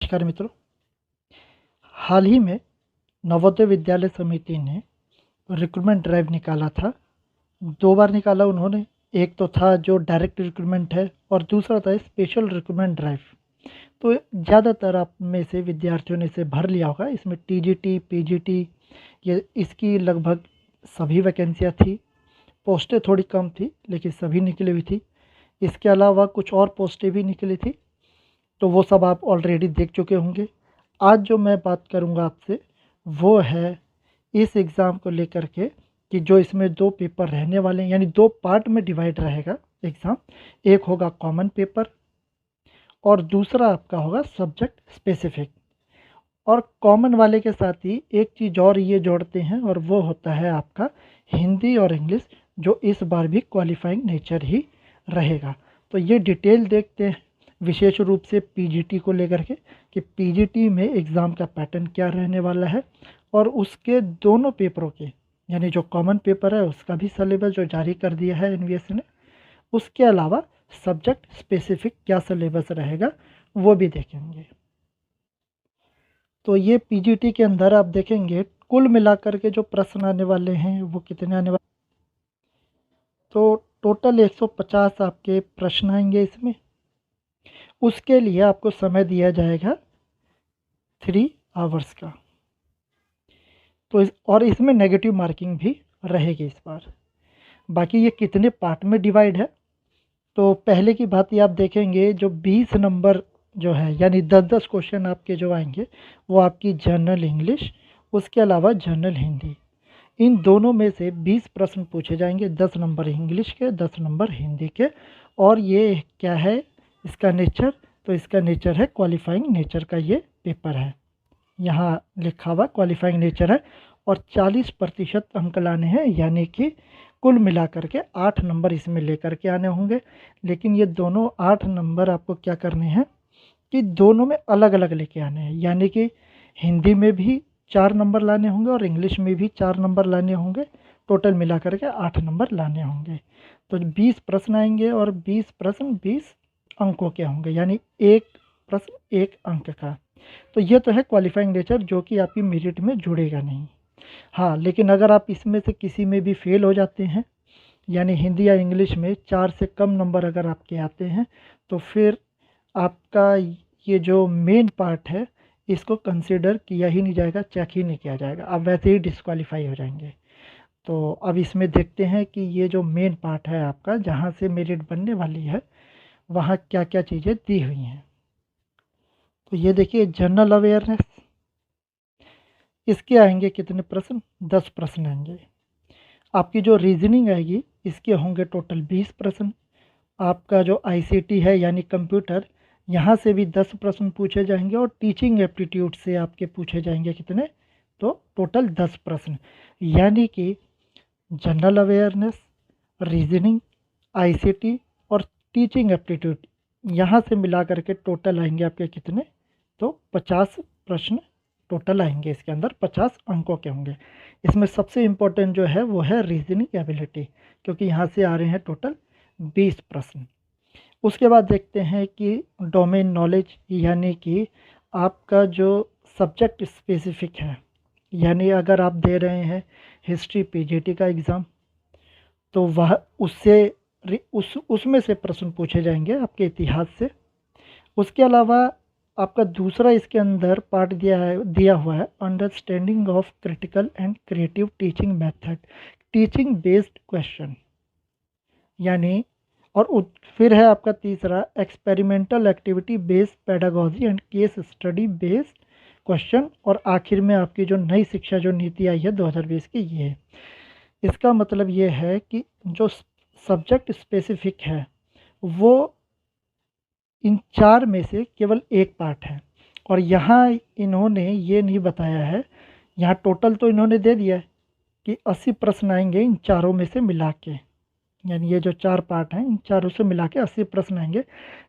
नमस्कार मित्रों। हाल ही में नवोदय विद्यालय समिति ने रिक्रूटमेंट ड्राइव निकाला था। 2 बार निकाला उन्होंने। एक तो था जो डायरेक्ट रिक्रूटमेंट है और दूसरा था स्पेशल रिक्रूटमेंट ड्राइव। तो ज़्यादातर आप में से विद्यार्थियों ने इसे भर लिया होगा। इसमें टीजीटी, पीजीटी ये इसकी लगभग सभी वैकेंसियाँ थी। पोस्टें थोड़ी कम थी लेकिन सभी निकली हुई थी। इसके अलावा कुछ और पोस्टें भी निकली थी, तो वो सब आप ऑलरेडी देख चुके होंगे। आज जो मैं बात करूंगा आपसे वो है इस एग्ज़ाम को लेकर के कि जो इसमें 2 पेपर रहने वाले हैं, यानी 2 पार्ट में डिवाइड रहेगा एग्ज़ाम। एक होगा कॉमन पेपर और दूसरा आपका होगा सब्जेक्ट स्पेसिफिक। और कॉमन वाले के साथ ही एक चीज़ और ये जोड़ते हैं और वो होता है आपका हिंदी और इंग्लिश, जो इस बार भी क्वालिफाइंग नेचर ही रहेगा। तो ये डिटेल देखते हैं विशेष रूप से पीजीटी को लेकर के कि पीजीटी में एग्ज़ाम का पैटर्न क्या रहने वाला है और उसके दोनों पेपरों के, यानी जो कॉमन पेपर है उसका भी सिलेबस जो जारी कर दिया है एनवीएस ने, उसके अलावा सब्जेक्ट स्पेसिफिक क्या सिलेबस रहेगा वो भी देखेंगे। तो ये पीजीटी के अंदर आप देखेंगे कुल मिलाकर के जो प्रश्न आने वाले हैं वो कितने आने वाले, तो टोटल 150 आपके प्रश्न आएंगे इसमें। उसके लिए आपको समय दिया जाएगा 3 आवर्स का। तो और इसमें नेगेटिव मार्किंग भी रहेगी इस बार। बाकी ये कितने पार्ट में डिवाइड है, तो पहले की बात ये आप देखेंगे जो 20 नंबर जो है, यानी 10-10 क्वेश्चन आपके जो आएंगे वो आपकी जनरल इंग्लिश, उसके अलावा जनरल हिंदी, इन दोनों में से 20 प्रश्न पूछे जाएंगे। 10 नंबर इंग्लिश के, 10 नंबर हिंदी के। और ये क्या है इसका नेचर, तो इसका नेचर है क्वालिफाइंग नेचर का ये पेपर है। यहाँ लिखा हुआ क्वालिफाइंग नेचर है और 40% अंक लाने हैं, यानी कि कुल मिलाकर के 8 नंबर इसमें लेकर के आने होंगे। लेकिन ये दोनों 8 नंबर आपको क्या करने हैं कि दोनों में अलग अलग लेके आने हैं, यानी कि हिंदी में भी 4 नंबर लाने होंगे और इंग्लिश में भी 4 नंबर लाने होंगे। टोटल मिला करके 8 नंबर लाने होंगे। तो 20 प्रश्न आएंगे और 20 प्रश्न 20 अंकों के होंगे, यानी एक प्रश्न 1 अंक का। तो ये तो है क्वालिफाइंग नेचर, जो कि आपकी मेरिट में जुड़ेगा नहीं। हाँ, लेकिन अगर आप इसमें से किसी में भी फेल हो जाते हैं, यानी हिंदी या इंग्लिश में 4 से कम नंबर अगर आपके आते हैं, तो फिर आपका ये जो मेन पार्ट है इसको कंसिडर किया ही नहीं जाएगा, चेक ही नहीं किया जाएगा, आप वैसे ही डिस्क्वालीफाई हो जाएंगे। तो अब इसमें देखते हैं कि ये जो मेन पार्ट है आपका, जहाँ से मेरिट बनने वाली है, वहाँ क्या क्या चीज़ें दी हुई हैं। तो ये देखिए जनरल अवेयरनेस, इसके आएंगे कितने प्रश्न, 10 प्रश्न आएंगे। आपकी जो रीजनिंग आएगी इसके होंगे टोटल 20 प्रश्न। आपका जो आईसीटी है यानी कंप्यूटर, यहाँ से भी 10 प्रश्न पूछे जाएंगे और टीचिंग एप्टीट्यूड से आपके पूछे जाएंगे कितने, तो टोटल 10 प्रश्न। यानी कि जनरल अवेयरनेस, रीजनिंग, आईसीटी और टीचिंग एप्टीट्यूड, यहाँ से मिला करके टोटल आएंगे आपके कितने, तो 50 प्रश्न टोटल आएंगे। इसके अंदर 50 अंकों के होंगे। इसमें सबसे इम्पोर्टेंट जो है वो है रीजनिंग एबिलिटी, क्योंकि यहाँ से आ रहे हैं टोटल 20 प्रश्न। उसके बाद देखते हैं कि डोमेन नॉलेज, यानी कि आपका जो सब्जेक्ट स्पेसिफिक है, यानी अगर आप दे रहे हैं हिस्ट्री पीजीटी का एग्ज़ाम, तो वह उसमें से प्रश्न पूछे जाएंगे आपके इतिहास से। उसके अलावा आपका दूसरा इसके अंदर पार्ट दिया हुआ है understanding of critical and creative teaching method, teaching based question, यानी फिर है आपका तीसरा experimental activity based pedagogy and case study based question. और आखिर में आपकी जो नई शिक्षा जो नीति आई है 2020 की, ये है। इसका मतलब ये है कि जो सब्जेक्ट स्पेसिफिक है वो इन 4 में से केवल एक पार्ट है। और यहाँ इन्होंने ये नहीं बताया है, यहाँ टोटल तो इन्होंने दे दिया है कि 80 प्रश्न आएंगे इन चारों में से मिला के, यानी ये जो 4 पार्ट हैं इन चारों से मिला के 80 प्रश्न आएंगे।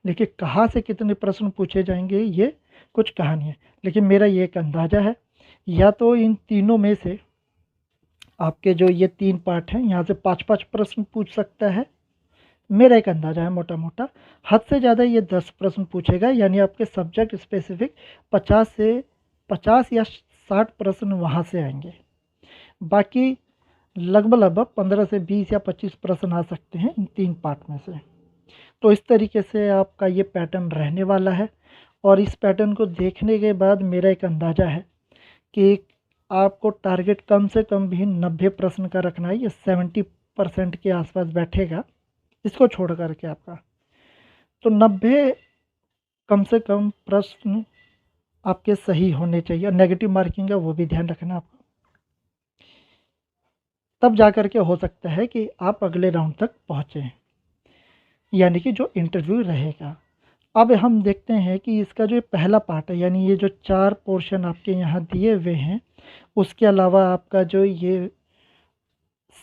लेकिन कहाँ से कितने प्रश्न पूछे जाएंगे ये कुछ कहा नहीं है, लेकिन मेरा ये एक अंदाज़ा है, या तो इन तीनों में से आपके जो ये 3 पार्ट हैं यहाँ से 5-5 प्रश्न पूछ सकता है, मेरा एक अंदाज़ा है मोटा मोटा, हद से ज़्यादा ये 10 प्रश्न पूछेगा, यानी आपके सब्जेक्ट स्पेसिफिक 50 या 60 प्रश्न वहाँ से आएंगे। बाकी लगभग 15 से 20 या 25 प्रश्न आ सकते हैं इन 3 पार्ट में से। तो इस तरीके से आपका ये पैटर्न रहने वाला है, और इस पैटर्न को देखने के बाद मेरा एक अंदाज़ा है कि आपको टारगेट कम से कम भी 90 प्रश्न का रखना है, ये 70% के आसपास बैठेगा इसको छोड़ कर के आपका। तो 90 कम से कम प्रश्न आपके सही होने चाहिए, और नेगेटिव मार्किंग है वो भी ध्यान रखना आपको, तब जा कर के हो सकता है कि आप अगले राउंड तक पहुँचें, यानी कि जो इंटरव्यू रहेगा। अब हम देखते हैं कि इसका जो पहला पार्ट है, यानी ये जो 4 पोर्शन आपके यहाँ दिए हुए हैं, उसके अलावा आपका जो ये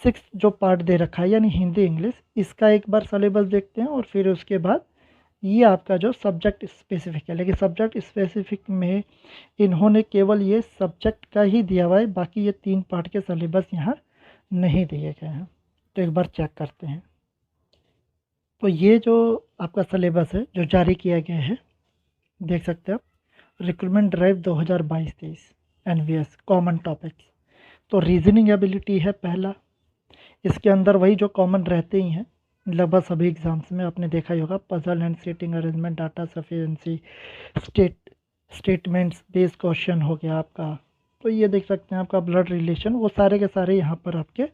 6 जो पार्ट दे रखा है यानी हिंदी इंग्लिश, इसका एक बार सिलेबस देखते हैं, और फिर उसके बाद ये आपका जो सब्जेक्ट स्पेसिफिक है। लेकिन सब्जेक्ट स्पेसिफिक में इन्होंने केवल ये सब्जेक्ट का ही दिया हुआ है, बाकी ये 3 पार्ट के सिलेबस यहाँ नहीं दिए गए हैं। तो एक बार चेक करते हैं। तो ये जो आपका सिलेबस है जो जारी किया गया है, देख सकते हैं आप, recruitment drive 2022-23 NVS common topics. तो रीजनिंग एबिलिटी है पहला, इसके अंदर वही जो कॉमन रहते ही हैं लगभग सभी एग्ज़ाम्स में, आपने देखा ही होगा, puzzle and setting arrangement, data sufficiency, statements based question हो गया आपका। तो ये देख सकते हैं आपका ब्लड रिलेशन, वो सारे के सारे यहाँ पर आपके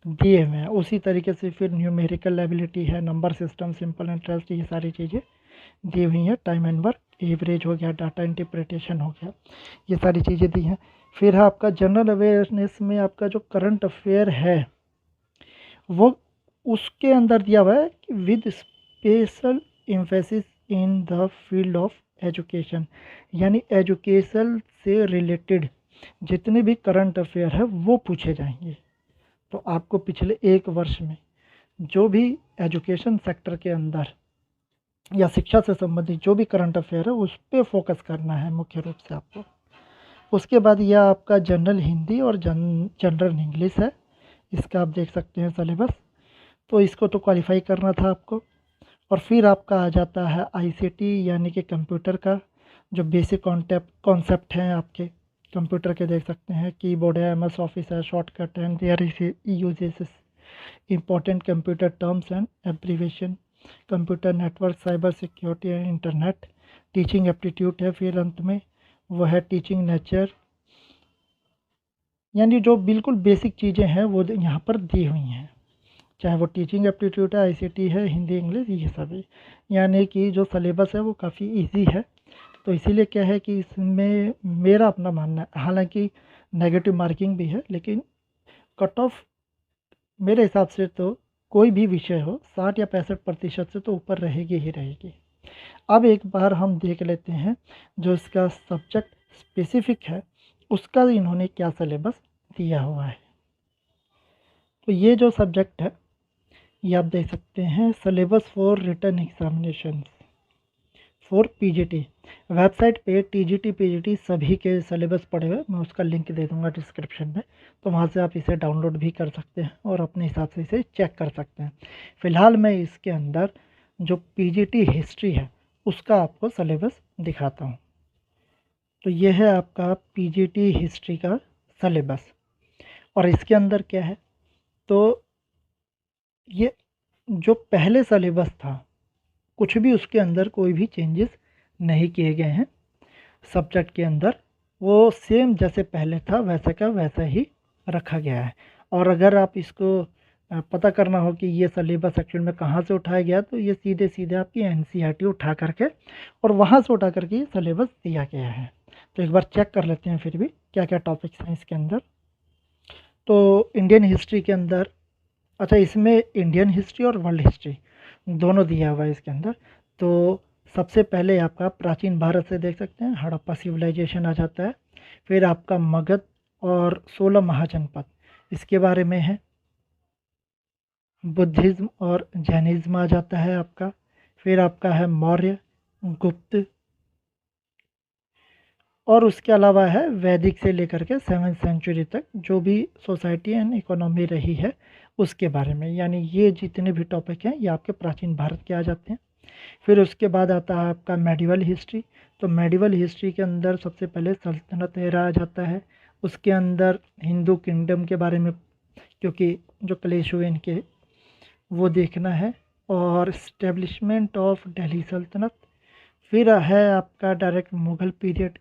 दिए हुए हैं। उसी तरीके से फिर न्यूमेरिकल एबिलिटी है, नंबर सिस्टम, सिंपल इंटरेस्ट, ये सारी चीज़ें दी हुई हैं। टाइम एंड वर्क, एवरेज हो गया, डाटा इंटरप्रिटेशन हो गया, ये सारी चीज़ें दी हैं। फिर है आपका जनरल अवेयरनेस में आपका जो करंट अफेयर है वो उसके अंदर दिया हुआ है with special emphasis in the field of education, यानी एजुकेशन से रिलेटेड जितने भी करंट अफेयर है वो पूछे जाएंगे। तो आपको पिछले 1 वर्ष में जो भी एजुकेशन सेक्टर के अंदर या शिक्षा से संबंधित जो भी करंट अफेयर है उस पर फोकस करना है मुख्य रूप से आपको। उसके बाद यह आपका जनरल हिंदी और जनरल इंग्लिश है, इसका आप देख सकते हैं सिलेबस। तो इसको तो क्वालिफाई करना था आपको। और फिर आपका आ जाता है आईसीटी, यानी कि कंप्यूटर का जो बेसिक कॉन्सेप्ट हैं आपके कंप्यूटर के, देख सकते हैं कीबोर्ड है, एमएस ऑफिस है, shortcut and there uses, important computer terms and abbreviation, computer network, cyber security and internet, teaching aptitude है। फिर अंत में वो है टीचिंग नेचर, यानी जो बिल्कुल बेसिक चीज़ें हैं वो यहाँ पर दी हुई हैं, चाहे वो टीचिंग एप्टीट्यूड है, आईसीटी है, हिंदी इंग्लिश, ये सभी। यानी कि जो सिलेबस है वो काफ़ी इजी है। तो इसीलिए क्या है कि इसमें मेरा अपना मानना है, हालांकि नेगेटिव मार्किंग भी है, लेकिन कट ऑफ मेरे हिसाब से तो कोई भी विषय हो 60 या 65% से तो ऊपर रहेगी ही रहेगी। अब एक बार हम देख लेते हैं जो इसका सब्जेक्ट स्पेसिफिक है उसका इन्होंने क्या सिलेबस दिया हुआ है। तो ये जो सब्जेक्ट है ये आप देख सकते हैं, syllabus for written examination for PGT. Website पे टीजीटी पीजीटी सभी के सिलेबस पड़े हुए, मैं उसका लिंक दे दूंगा डिस्क्रिप्शन में, तो वहाँ से आप इसे डाउनलोड भी कर सकते हैं और अपने हिसाब से इसे चेक कर सकते हैं। फ़िलहाल मैं इसके अंदर जो पीजीटी हिस्ट्री है उसका आपको सिलेबस दिखाता हूँ। तो ये है आपका पीजीटी हिस्ट्री का सिलेबस, और इसके अंदर क्या है, तो ये जो पहले सिलेबस था कुछ भी उसके अंदर कोई भी चेंजेस नहीं किए गए हैं। सब्जेक्ट के अंदर वो सेम जैसे पहले था वैसा का वैसा ही रखा गया है। और अगर आप इसको पता करना हो कि ये सिलेबस एक्चुअल में कहाँ से उठाया गया, तो ये सीधे सीधे आपकी एनसीईआरटी उठा करके और वहाँ से उठा करके ये सिलेबस दिया गया है। तो एक बार चेक कर लेते हैं फिर भी क्या क्या टॉपिक्स हैं इसके अंदर। तो इंडियन हिस्ट्री के अंदर, अच्छा इसमें इंडियन हिस्ट्री और वर्ल्ड हिस्ट्री दोनों दिया हुआ है इसके अंदर। तो सबसे पहले आपका प्राचीन भारत से देख सकते हैं, हड़प्पा सिविलाइजेशन आ जाता है। फिर आपका मगध और 16 महाजनपद इसके बारे में है। बुद्धिज़्म और जैनिज़्म आ जाता है आपका। फिर आपका है मौर्य, गुप्त, और उसके अलावा है वैदिक से लेकर के 7वीं सेंचुरी तक जो भी सोसाइटी एंड इकोनॉमी रही है उसके बारे में, यानी ये जितने भी टॉपिक हैं ये आपके प्राचीन भारत के आ जाते हैं। फिर उसके बाद आता है आपका मेडिवल हिस्ट्री। तो मेडिवल हिस्ट्री के अंदर सबसे पहले सल्तनत एरा आ जाता है, उसके अंदर हिंदू किंगडम के बारे में, क्योंकि जो क्लेश हुए इनके वो देखना है, और इस्टेब्लिशमेंट ऑफ दिल्ली सल्तनत। फिर है आपका डायरेक्ट मुग़ल पीरियड।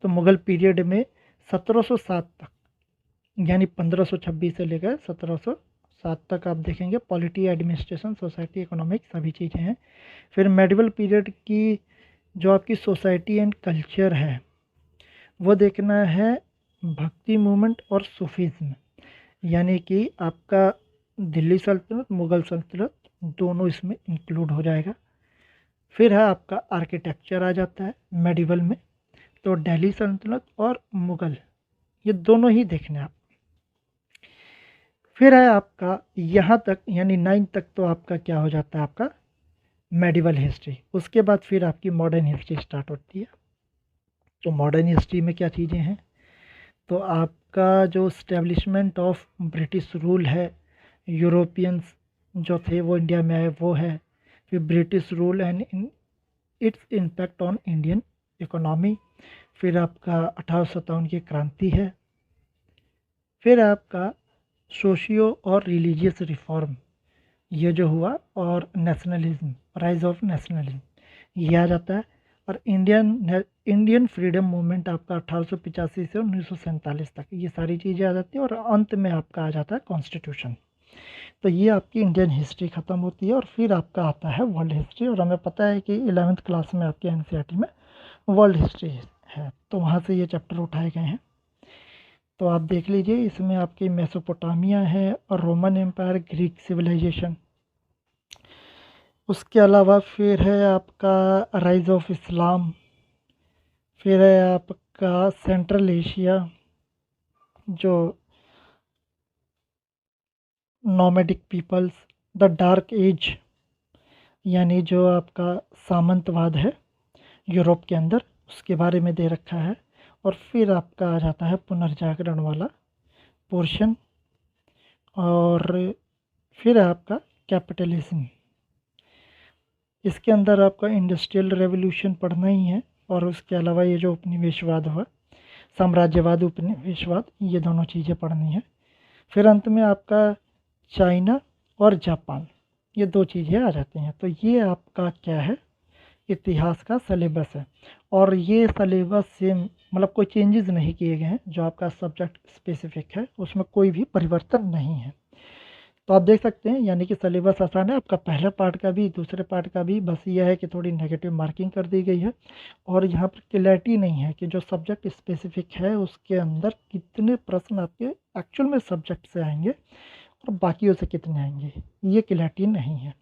तो मुग़ल पीरियड में 1707 तक, यानी 1526 से लेकर 1707 तक आप देखेंगे पॉलिटी, एडमिनिस्ट्रेशन, सोसाइटी, इकोनॉमिक सभी चीज़ें हैं। फिर मेडिवल पीरियड की जो आपकी सोसाइटी एंड कल्चर है वो देखना है, भक्ति मूवमेंट और सूफीज़्म, यानी कि आपका दिल्ली सल्तनत, मुग़ल सल्तनत दोनों इसमें इंक्लूड हो जाएगा। फिर है आपका आर्किटेक्चर आ जाता है मेडिवल में। तो दिल्ली सल्तनत और मुग़ल ये दोनों ही देखने आप। फिर है आपका यहाँ तक, यानी 9 तक तो आपका क्या हो जाता है, आपका मेडिवल हिस्ट्री। उसके बाद फिर आपकी मॉडर्न हिस्ट्री स्टार्ट होती है। तो मॉडर्न हिस्ट्री में क्या चीज़ें हैं, तो आपका जो स्टैब्लिशमेंट ऑफ ब्रिटिश रूल है, यूरोपियंस जो थे वो इंडिया में आए वो है। फिर British rule and its impact on Indian economy. फिर आपका 1857 की क्रांति है। फिर आपका सोशियो और रिलीजियस रिफॉर्म ये जो हुआ, और नेशनलिज्म, राइज ऑफ नेशनलिज्म ये आ जाता है। और इंडियन फ्रीडम मूवमेंट आपका 1885 से 1947 तक ये सारी चीज़ें आ जाती हैं। और अंत में आपका आ जाता है कॉन्स्टिट्यूशन। तो ये आपकी इंडियन हिस्ट्री ख़त्म होती है। और फिर आपका आता है वर्ल्ड हिस्ट्री। और हमें पता है कि 11वीं क्लास में आपके एनसीईआरटी में वर्ल्ड हिस्ट्री है, तो वहाँ से ये चैप्टर उठाए गए हैं। तो आप देख लीजिए, इसमें आपकी मेसोपोटामिया है और रोमन एम्पायर, ग्रीक सिविलाइजेशन। उसके अलावा फिर है आपका राइज ऑफ इस्लाम। फिर है आपका सेंट्रल एशिया, जो nomadic peoples, the dark age, यानी जो आपका सामंतवाद है यूरोप के अंदर, उसके बारे में दे रखा है। और फिर आपका आ जाता है पुनर्जागरण वाला पोर्शन। और फिर आपका कैपिटलिज्म, इसके अंदर आपका इंडस्ट्रियल रेवोल्यूशन पढ़ना ही है। और उसके अलावा ये जो उपनिवेशवाद हुआ, साम्राज्यवाद, उपनिवेशवाद, ये दोनों चीज़ें पढ़नी है। फिर अंत में आपका चाइना और जापान, ये दो चीज़ें आ जाती हैं। तो ये आपका क्या है, इतिहास का सिलेबस है। और ये सिलेबस से मतलब कोई चेंजेस नहीं किए गए हैं, जो आपका सब्जेक्ट स्पेसिफिक है उसमें कोई भी परिवर्तन नहीं है। तो आप देख सकते हैं, यानी कि सिलेबस आसान है आपका, पहले पार्ट का भी दूसरे पार्ट का भी। बस यह है कि थोड़ी नेगेटिव मार्किंग कर दी गई है, और यहाँ पर क्लैरिटी नहीं है कि जो सब्जेक्ट स्पेसिफिक है उसके अंदर कितने प्रश्न आपके एक्चुअल में सब्जेक्ट से आएंगे और बाकियों से कितने आएंगे, ये क्लैरिटी नहीं है।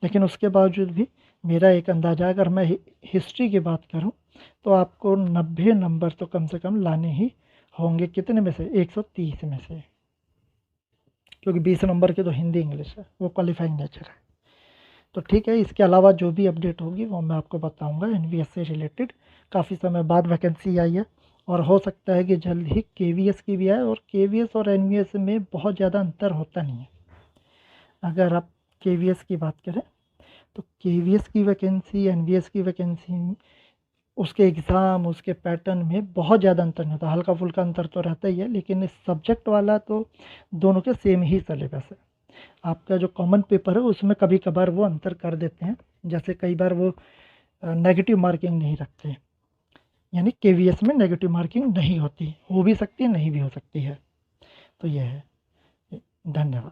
लेकिन उसके बावजूद भी मेरा एक अंदाज़ा, अगर मैं हिस्ट्री की बात करूँ तो आपको 90 नंबर तो कम से कम लाने ही होंगे। कितने में से, 130 में से, क्योंकि 20 नंबर के तो हिंदी इंग्लिश है, वो क्वालिफाइंग नेचर है। तो ठीक है, इसके अलावा जो भी अपडेट होगी वो मैं आपको बताऊंगा। एनवीएस से रिलेटेड काफ़ी समय बाद वैकेंसी आई है, और हो सकता है कि जल्द ही केवीएस की भी आए। और केवीएस और एनवीएस में बहुत ज़्यादा अंतर होता नहीं है। अगर आप केवीएस की बात करें तो केवीएस की वैकेंसी, एनवीएस की वैकेंसी, उसके एग्ज़ाम, उसके पैटर्न में बहुत ज़्यादा अंतर नहीं होता। हल्का फुल्का अंतर तो रहता ही है, लेकिन इस सब्जेक्ट वाला तो दोनों के सेम ही सिलेबस है। आपका जो कॉमन पेपर है उसमें कभी कभार वो अंतर कर देते हैं, जैसे कई बार वो नेगेटिव मार्किंग नहीं रखते, यानी केवीएस में नेगेटिव मार्किंग नहीं होती, हो भी सकती है नहीं भी हो सकती है। तो ये है। धन्यवाद।